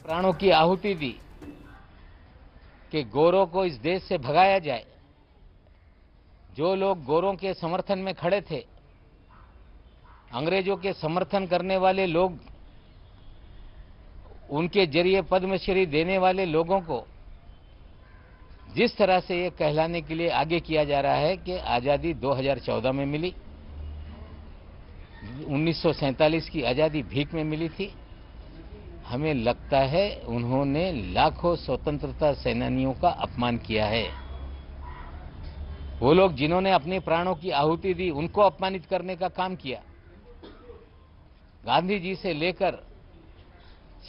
प्राणों की आहुति दी कि गोरों को इस देश से भगाया जाए। जो लोग गोरों के समर्थन में खड़े थे, अंग्रेजों के समर्थन करने वाले लोग, उनके जरिए पद्मश्री देने वाले लोगों को जिस तरह से ये कहलाने के लिए आगे किया जा रहा है कि आज़ादी 2014 में मिली, 1947 की आज़ादी भीख में मिली थी, हमें लगता है उन्होंने लाखों स्वतंत्रता सेनानियों का अपमान किया है। वो लोग जिन्होंने अपने प्राणों की आहुति दी, उनको अपमानित करने का काम किया। गांधी जी से लेकर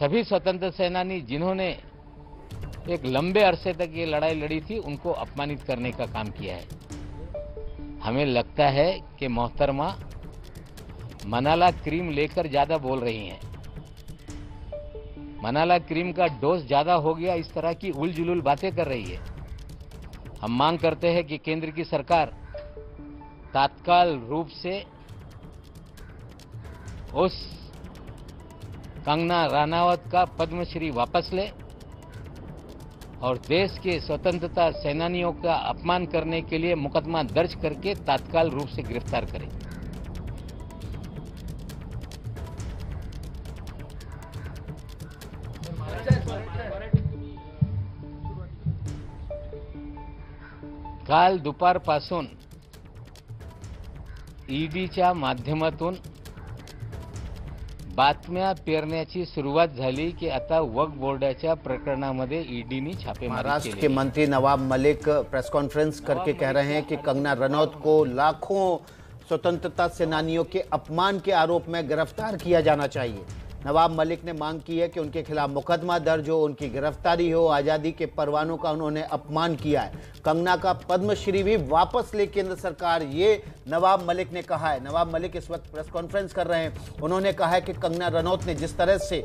सभी स्वतंत्र सेनानी जिन्होंने एक लंबे अरसे तक ये लड़ाई लड़ी थी, उनको अपमानित करने का काम किया है। हमें लगता है कि मोहतरमा मनाला क्रीम लेकर ज्यादा बोल रही हैं। मनाला क्रीम का डोज ज्यादा हो गया, इस तरह की उलझुल बातें कर रही है। हम मांग करते हैं कि केंद्र की सरकार तात्काल रूप से उस कंगना रनावत का पद्मश्री वापस ले और देश के स्वतंत्रता सेनानियों का अपमान करने के लिए मुकदमा दर्ज करके तात्काल रूप से गिरफ्तार करें। काल दुपारपासून ईडीच्या माध्यमातून बातम्या पेरण्याची सुरुवात झाली की आता वक्फ बोर्डाच्या प्रकरणामध्ये ईडीने छापेमारी महाराष्ट्र के मंत्री नवाब मलिक प्रेस कॉन्फ्रेंस करके कह रहे हैं कि कंगना रनौत को लाखों स्वतंत्रता सेनानियों के अपमान के आरोप में गिरफ्तार किया जाना चाहिए। नवाब मलिक ने मांग की है कि उनके खिलाफ मुकदमा दर्ज हो, उनकी गिरफ्तारी हो। आज़ादी के परवानों का उन्होंने अपमान किया है। कंगना का पद्मश्री भी वापस ले केंद्र सरकार, ये नवाब मलिक ने कहा है। नवाब मलिक इस वक्त प्रेस कॉन्फ्रेंस कर रहे हैं। उन्होंने कहा है कि कंगना रनौत ने जिस तरह से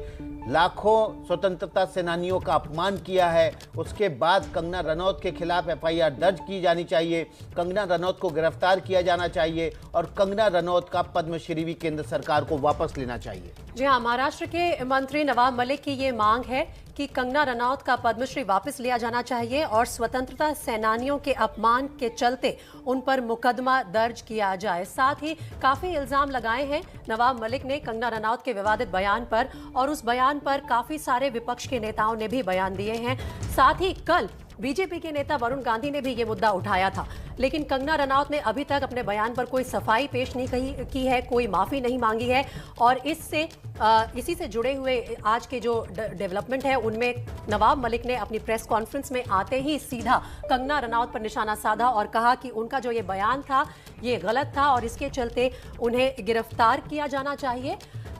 लाखों स्वतंत्रता सेनानियों का अपमान किया है, उसके बाद कंगना रनौत के खिलाफ एफआईआर दर्ज की जानी चाहिए, कंगना रनौत को गिरफ्तार किया जाना चाहिए और कंगना रनौत का पद्मश्री भी केंद्र सरकार को वापस लेना चाहिए। जी हाँ, महाराष्ट्र के मंत्री नवाब मलिक की ये मांग है कि कंगना रनौत का पद्मश्री वापस लिया जाना चाहिए और स्वतंत्रता सेनानियों के अपमान के चलते उन पर मुकदमा दर्ज किया जाए। साथ ही काफी इल्जाम लगाए हैं नवाब मलिक ने कंगना रनौत के विवादित बयान पर, और उस बयान पर काफी सारे विपक्ष के नेताओं ने भी बयान दिए हैं। साथ ही कल बीजेपी के नेता वरुण गांधी ने भी ये मुद्दा उठाया था, लेकिन कंगना रनौत ने अभी तक अपने बयान पर कोई सफाई पेश नहीं की है, कोई माफी नहीं मांगी है। और इसी से जुड़े हुए आज के जो डेवलपमेंट है उनमें नवाब मलिक ने अपनी प्रेस कॉन्फ्रेंस में आते ही सीधा कंगना रनौत पर निशाना साधा और कहा कि उनका जो ये बयान था ये गलत था और इसके चलते उन्हें गिरफ्तार किया जाना चाहिए।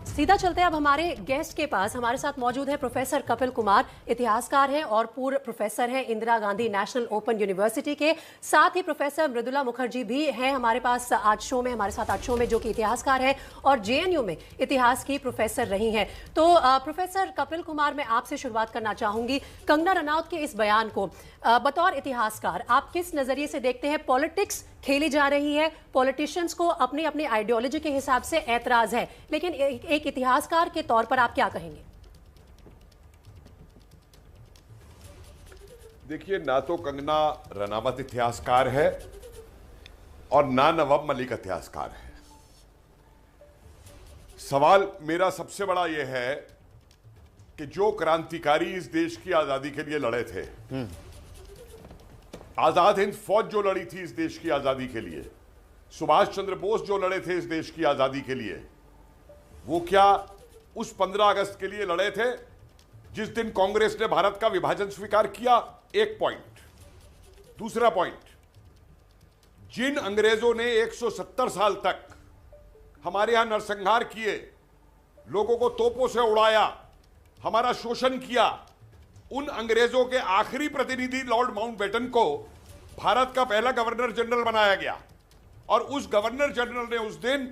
सीधा चलते अब हमारे गेस्ट के पास। हमारे साथ मौजूद है प्रोफेसर कपिल कुमार, इतिहासकार हैं और पूर्व प्रोफेसर हैं Indira Gandhi national open university के। साथ ही प्रोफेसर मृदुला मुखर्जी भी हैं हमारे पास आज शो में, हमारे साथ आज शो में, जो कि इतिहासकार हैं और जेएनयू में इतिहास की प्रोफेसर रही हैं। तो प्रोफेसर कपिल कुमार, मैं आपसे शुरुआत करना चाहूंगी। कंगना रनौत के इस बयान को बतौर इतिहासकार आप किस नजरिए से देखते हैं? पॉलिटिक्स खेली जा रही है, पॉलिटिशियंस को अपनी अपनी आइडियोलॉजी के हिसाब से ऐतराज है, लेकिन एक इतिहासकार के तौर पर आप क्या कहेंगे? देखिए, ना तो कंगना रनावत इतिहासकार है और ना नवाब मलिक इतिहासकार है। सवाल मेरा सबसे बड़ा यह है कि जो क्रांतिकारी इस देश की आजादी के लिए लड़े थे, आजाद हिंद फौज जो लड़ी थी इस देश की आजादी के लिए, सुभाष चंद्र बोस जो लड़े थे इस देश की आजादी के लिए, वो क्या उस 15 अगस्त के लिए लड़े थे जिस दिन कांग्रेस ने भारत का विभाजन स्वीकार किया? एक पॉइंट। दूसरा पॉइंट, जिन अंग्रेजों ने 170 साल तक हमारे यहां नरसंहार किए, लोगों को तोपों से उड़ाया, हमारा शोषण किया, उन अंग्रेजों के आखिरी प्रतिनिधि लॉर्ड माउंटबेटन को भारत का पहला गवर्नर जनरल बनाया गया। और उस गवर्नर जनरल ने उस दिन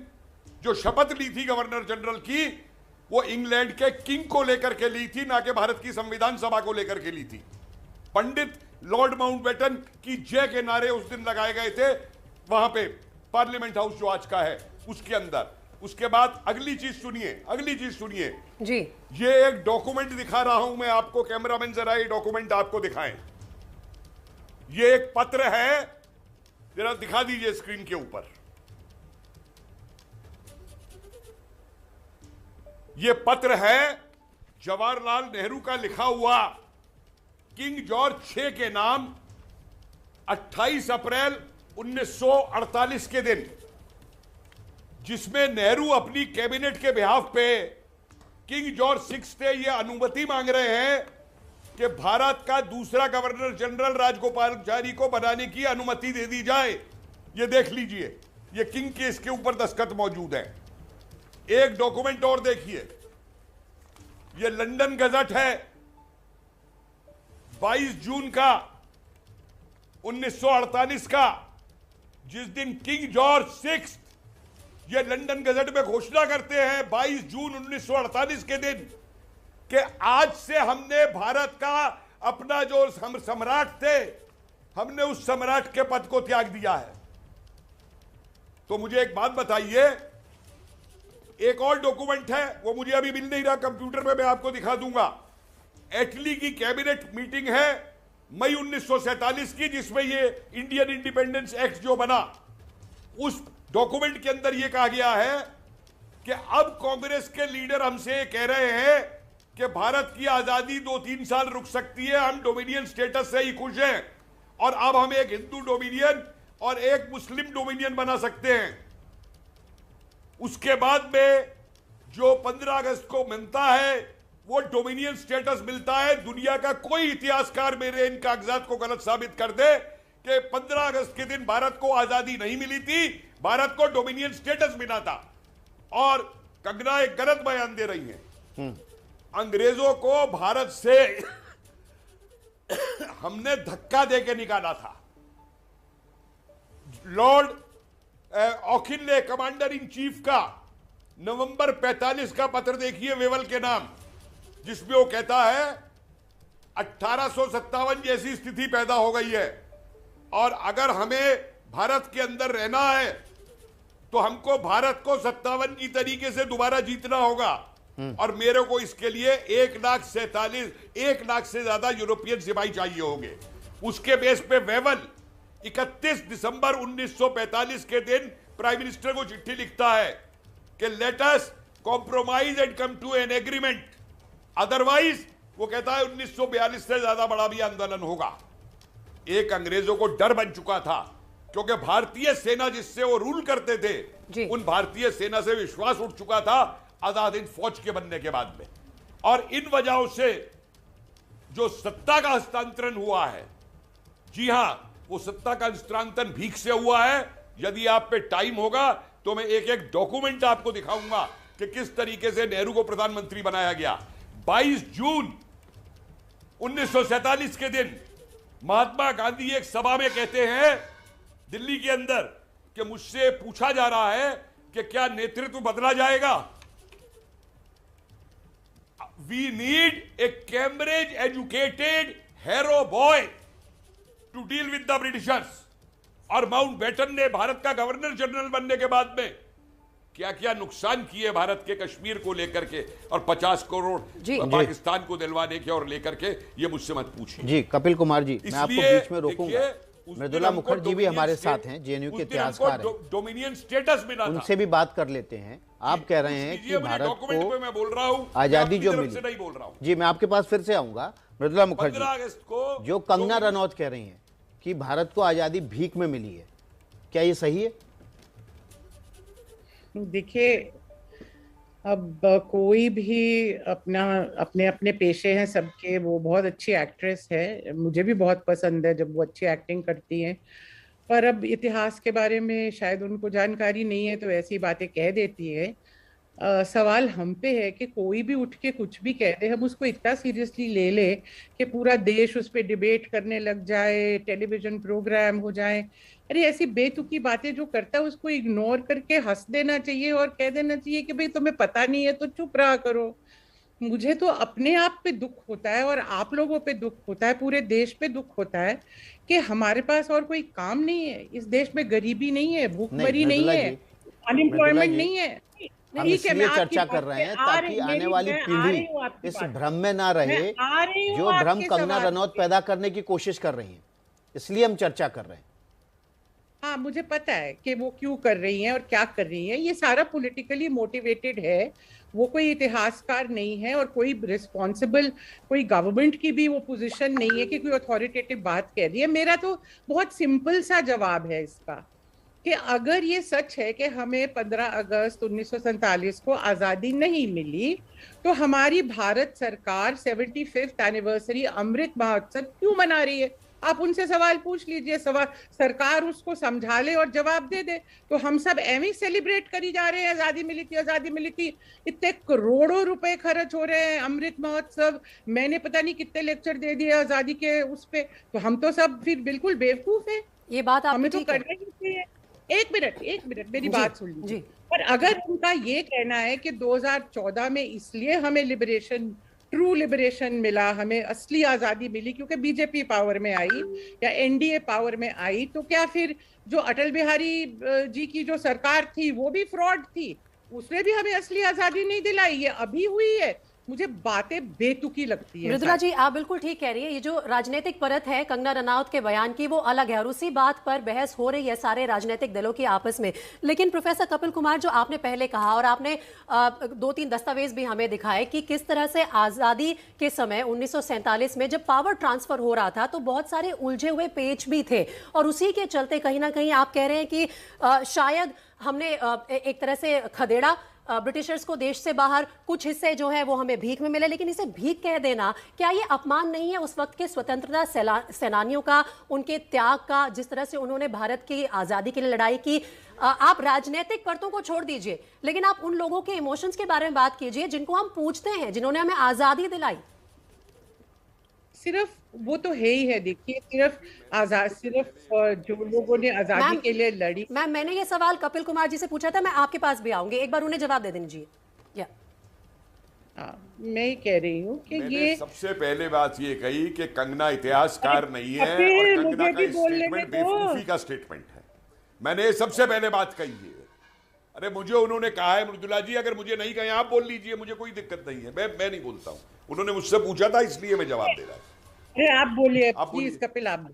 जो शपथ ली थी गवर्नर जनरल की, वो इंग्लैंड के किंग को लेकर के ली थी, ना कि भारत की संविधान सभा को लेकर के ली थी। पंडित लॉर्ड माउंटबेटन की जय के नारे उस दिन लगाए गए थे वहां पे पार्लियामेंट हाउस जो आज का है उसके अंदर। उसके बाद अगली चीज सुनिए जी। ये एक डॉक्यूमेंट दिखा रहा हूं मैं आपको, कैमरामैन जरा ये डॉक्यूमेंट आपको दिखाएं। ये एक पत्र है, जरा दिखा दीजिए स्क्रीन के ऊपर। ये पत्र है जवाहरलाल नेहरू का लिखा हुआ, किंग जॉर्ज 6 के नाम, 28 अप्रैल 1948 के दिन, जिसमें नेहरू अपनी कैबिनेट के बिहाफ पे किंग जॉर्ज 6 से ये अनुमति मांग रहे हैं कि भारत का दूसरा गवर्नर जनरल राजगोपालाचारी को बनाने की अनुमति दे दी जाए। ये देख लीजिए, ये किंग के इसके ऊपर दस्तखत मौजूद है। एक डॉक्यूमेंट और देखिए, ये लंदन गजट है 22 जून का 1948 का, जिस दिन किंग जॉर्ज 6 ये लंदन गजट में घोषणा करते हैं 22 जून 1948 के दिन कि आज से हमने भारत का अपना जो हम सम्राट थे, हमने उस सम्राट के पद को त्याग दिया है। तो मुझे एक बात बताइए, एक और डॉक्यूमेंट है, वो मुझे अभी मिल नहीं रहा कंप्यूटर में, मैं आपको दिखा दूंगा। एटली की कैबिनेट मीटिंग है मई 1947 की, जिसमें ये इंडियन इंडिपेंडेंस एक्ट जो बना, उस डॉक्यूमेंट के अंदर यह कहा गया है कि अब कांग्रेस के लीडर हमसे कह रहे हैं कि भारत की आजादी 2-3 साल रुक सकती है, हम डोमिनियन स्टेटस से ही खुश हैं और अब हम एक हिंदू डोमिनियन और एक मुस्लिम डोमिनियन बना सकते हैं। उसके बाद में जो 15 अगस्त को मिलता है वो डोमिनियन स्टेटस मिलता है। दुनिया का कोई इतिहासकार मेरे इन कागजात को गलत साबित कर दे कि 15 अगस्त के दिन भारत को आजादी नहीं मिली थी, भारत को डोमिनियन स्टेटस मिला था। और कंगना एक गलत बयान दे रही है। अंग्रेजों को भारत से हमने धक्का देके निकाला था। लॉर्ड ऑकिन ने, कमांडर इन चीफ का नवंबर 45 का पत्र देखिए वेवल के नाम, जिसमें वो कहता है 1857 जैसी स्थिति पैदा हो गई है और अगर हमें भारत के अंदर रहना है तो हमको भारत को 57 की तरीके से दोबारा जीतना होगा और मेरे को इसके लिए 1 लाख से ज्यादा यूरोपियन सिपाही चाहिए होंगे। उसके बेस पे वेवल 31 दिसंबर 1945 के दिन प्राइम मिनिस्टर को चिट्ठी लिखता है कि let us compromise and come to an agreement, otherwise वो कहता है 1942 से ज्यादा बड़ा भी आंदोलन होगा। एक अंग्रेजों को डर बन चुका था क्योंकि भारतीय सेना जिससे वो रूल करते थे, उन भारतीय सेना से विश्वास उठ चुका था आजाद हिंद फौज के बनने के बाद में। और इन वजहों से जो सत्ता का हस्तांतरण हुआ है, जी हां, वो सत्ता का हस्तांतरण भीख से हुआ है। यदि आप पे टाइम होगा तो मैं एक एक डॉक्यूमेंट आपको दिखाऊंगा कि किस तरीके से नेहरू को प्रधानमंत्री बनाया गया। 22 जून 1947 के दिन महात्मा गांधी एक सभा में कहते हैं दिल्ली के अंदर कि मुझसे पूछा जा रहा है कि क्या नेतृत्व बदला जाएगा। We need a Cambridge educated Harrow boy to deal with the Britishers. और माउंटबेटन ने भारत का गवर्नर जनरल बनने के बाद में क्या क्या नुकसान किए भारत के कश्मीर को लेकर के और 50 करोड़ पाकिस्तान को दिलवाने के और लेकर के, ये मुझसे मत पूछिए। जी कपिल कुमार जी, मैं आपको बीच में रोकूंगा। मृदुला मुखर्जी भी हमारे साथ हैं, जेएनयू के इतिहासकार हैं, डोमिनियन स्टेटस मिला था, उनसे भी बात कर लेते हैं। आप कह रहे हैं कि भारत को मैं बोल रहा हूं, आजादी जो मिली, नहीं बोल रहा हूं जी मैं आपके पास फिर से आऊंगा। मृदुला मुखर्जी, 15 अगस्त को जो कंगना रनौत कह रही हैं कि भारत को आजादी भीख में मिली है, क्या ये सही है? देखिए, अब कोई भी अपने अपने पेशे हैं सबके। वो बहुत अच्छी एक्ट्रेस है, मुझे भी बहुत पसंद है जब वो अच्छी एक्टिंग करती हैं, पर अब इतिहास के बारे में शायद उनको जानकारी नहीं है तो ऐसी बातें कह देती है। सवाल हम पे है कि कोई भी उठ के कुछ भी कह दे, हम उसको इतना सीरियसली ले ले कि पूरा देश उस पर डिबेट करने लग जाए, टेलीविजन प्रोग्राम हो जाए। अरे ऐसी बेतुकी बातें जो करता है उसको इग्नोर करके हंस देना चाहिए और कह देना चाहिए कि भाई तुम्हें पता नहीं है तो चुप रहा करो। मुझे तो अपने आप पे दुख होता है और आप लोगों पे दुख होता है, पूरे देश पे दुख होता है कि हमारे पास और कोई काम नहीं है। इस देश में गरीबी नहीं है, भूखमरी नहीं है, अनएम्प्लॉयमेंट नहीं है। हम ठीक है, इसलिए मैं आपकी चर्चा बात कर रहे पे हैं आ ताकि रही- आने मेरी- वाली मैं आ पीढ़ी रही हूँ आपकी इस बात भ्रम में ना रहे, मैं आ रही हूँ जो भ्रम आपके कंगना सवाल रनौत पे। पैदा करने की कोशिश कर रही है, इसलिए हम चर्चा कर रहे हैं। हाँ, मुझे पता है कि वो क्यों कर रही हैं और क्या कर रही हैं। ये सारा पॉलिटिकली मोटिवेटेड है। वो कोई इतिहासकार नहीं है और कोई रिस्पॉन्सिबल, कोई गवर्नमेंट की भी वो पोजीशन नहीं है कि कोई अथॉरिटेटिव बात कह रही है। मेरा तो बहुत सिंपल सा जवाब है इसका कि अगर ये सच है कि हमें 15 अगस्त 1947 को आज़ादी नहीं मिली, तो हमारी भारत सरकार 75th एनिवर्सरी अमृत महोत्सव क्यों मना रही है? आप उनसे सवाल पूछ लीजिए, सवाल सरकार उसको समझा ले और जवाब दे दे। तो हम सब एवं सेलिब्रेट करी जा रहे हैं, आज़ादी मिली थी, आज़ादी मिली थी। इतने करोड़ों रुपए खर्च हो रहे हैं अमृत महोत्सव, मैंने पता नहीं कितने लेक्चर दे दिए आज़ादी के उस पे। तो हम तो सब फिर बिल्कुल बेवकूफ है। ये बात आपकी हमें तो ठीक है। करना ही चाहिए। एक मिनट मेरी जी, बात सुन लीजिए। जी। पर अगर उनका ये कहना है कि 2014 में इसलिए हमें लिबरेशन, ट्रू लिबरेशन मिला, हमें असली आजादी मिली क्योंकि बीजेपी पावर में आई या एनडीए पावर में आई, तो क्या फिर जो अटल बिहारी जी की जो सरकार थी वो भी फ्रॉड थी? उसने भी हमें असली आजादी नहीं दिलाई, ये अभी हुई है। मुझे बातें बेतुकी लगती है। मृदुला जी, आप बिल्कुल ठीक कह रही है। ये जो राजनीतिक परत है कंगना रनौत के बयान की, वो अलग है और उसी बात पर बहस हो रही है सारे राजनीतिक दलों की आपस में। लेकिन प्रोफेसर कपिल कुमार, जो आपने पहले कहा और आपने 2-3 दस्तावेज भी हमें दिखाए कि किस तरह से आज़ादी के समय 1947 में जब पावर ट्रांसफर हो रहा था तो बहुत सारे उलझे हुए पेच भी थे, और उसी के चलते कहीं ना कहीं आप कह रहे हैं कि शायद हमने एक तरह से खदेड़ा ब्रिटिशर्स को देश से बाहर, कुछ हिस्से जो है वो हमें भीख में मिले। लेकिन इसे भीख कह देना, क्या ये अपमान नहीं है उस वक्त के स्वतंत्रता सेनानियों का, उनके त्याग का, जिस तरह से उन्होंने भारत की आज़ादी के लिए लड़ाई की? आप राजनीतिक परतों को छोड़ दीजिए, लेकिन आप उन लोगों के इमोशंस के बारे में बात कीजिए जिनको हम पूछते हैं, जिन्होंने हमें आज़ादी दिलाई। सिर्फ वो तो है ही है। देखिए, सिर्फ जो लोगों ने आजादी के लिए लड़ी। मैम, मैंने ये सवाल कपिल कुमार जी से पूछा था, मैं आपके पास भी आऊंगी, एक बार उन्हें जवाब दे दीजिए। या मैं ही कह रही हूँ कि ये सबसे पहले बात ये कही कि कंगना इतिहासकार नहीं है और कंगना का स्टेटमेंट बेवकूफी का स्टेटमेंट है। मैंने सबसे पहले बात कही है। अरे मुझे उन्होंने कहा है, मृदुला जी अगर मुझे नहीं कहे आप बोल लीजिए, मुझे कोई दिक्कत नहीं है, मैं नहीं बोलता हूं। उन्होंने मुझसे पूछा था इसलिए मैं जवाब दे रहा हूं। अरे आप बोलिए प्लीज कपिल, आप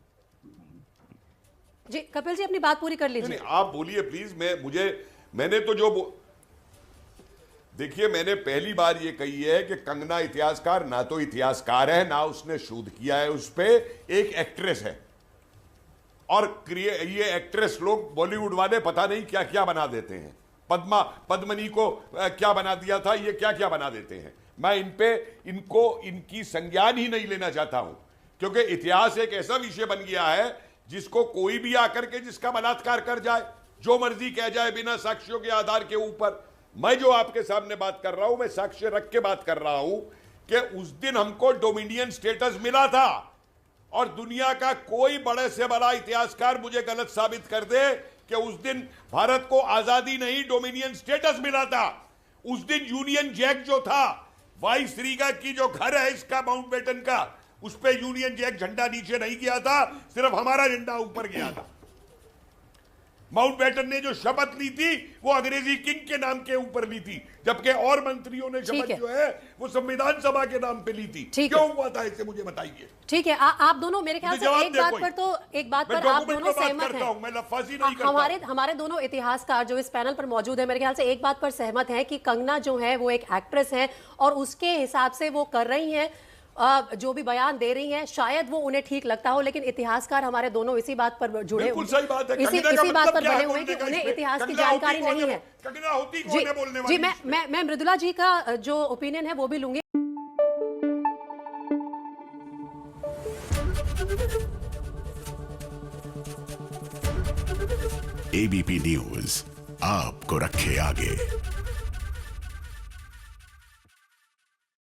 जी। कपिल जी, अपनी बात पूरी कर लीजिए। आप बोलिए प्लीज। मैंने तो देखिए, मैंने पहली बार ये कही है कि कंगना इतिहासकार ना तो इतिहासकार है, ना उसने शोध किया है उस पे, एक एक्ट्रेस है। और ये एक्ट्रेस लोग बॉलीवुड वाले पता नहीं क्या क्या बना देते हैं। पद्मनी को क्या बना दिया था, ये क्या क्या बना देते हैं। मैं इनकी संज्ञान ही नहीं लेना चाहता हूं, क्योंकि इतिहास एक ऐसा विषय बन गया है जिसको कोई भी आकर के जिसका बलात्कार कर जाए, जो मर्जी कह जाए बिना साक्ष्यों के आधार के ऊपर। मैं जो आपके सामने बात कर रहा हूं, मैं साक्ष्य रख के बात कर रहा हूं कि उस दिन हमको डोमिनियन स्टेटस मिला था, और दुनिया का कोई बड़े से बड़ा इतिहासकार मुझे गलत साबित कर दे कि उस दिन भारत को आजादी नहीं डोमिनियन स्टेटस मिला था। उस दिन यूनियन जैक जो था, वाइस रीगा की जो घर है इसका, माउंटबेटन का, उस पे यूनियन जैक झंडा नीचे नहीं गया था, सिर्फ हमारा झंडा ऊपर गया था। माउंटबेटन ने जो शपथ ली थी वो अंग्रेजी किंग के नाम के ऊपर ली थी, जबकि और मंत्रियों ने शपथ जो है वो संविधान सभा के नाम पे ली थी। क्यों हुआ था इसे मुझे बताइए। ठीक है, आप दोनों मेरे ख्याल से एक बात पर आप दोनों सहमत हैं। मैं लफ्ज़ी नहीं करता। हमारे दोनों इतिहासकार जो इस पैनल पर मौजूद है, मेरे ख्याल से एक बात पर सहमत है कि कंगना जो है वो एक एक्ट्रेस है और उसके हिसाब से वो कर रही हैं, जो भी बयान दे रही हैं, शायद वो उन्हें ठीक लगता हो, लेकिन इतिहासकार हमारे दोनों इसी बात पर जुड़े, बिल्कुल सही बात है। इसी बात पर बने हुए हैं कि उन्हें इतिहास की जानकारी नहीं है। जी, मैं मृदुला जी का जो ओपिनियन है वो भी लूंगी। एबीपी न्यूज आपको रखे आगे।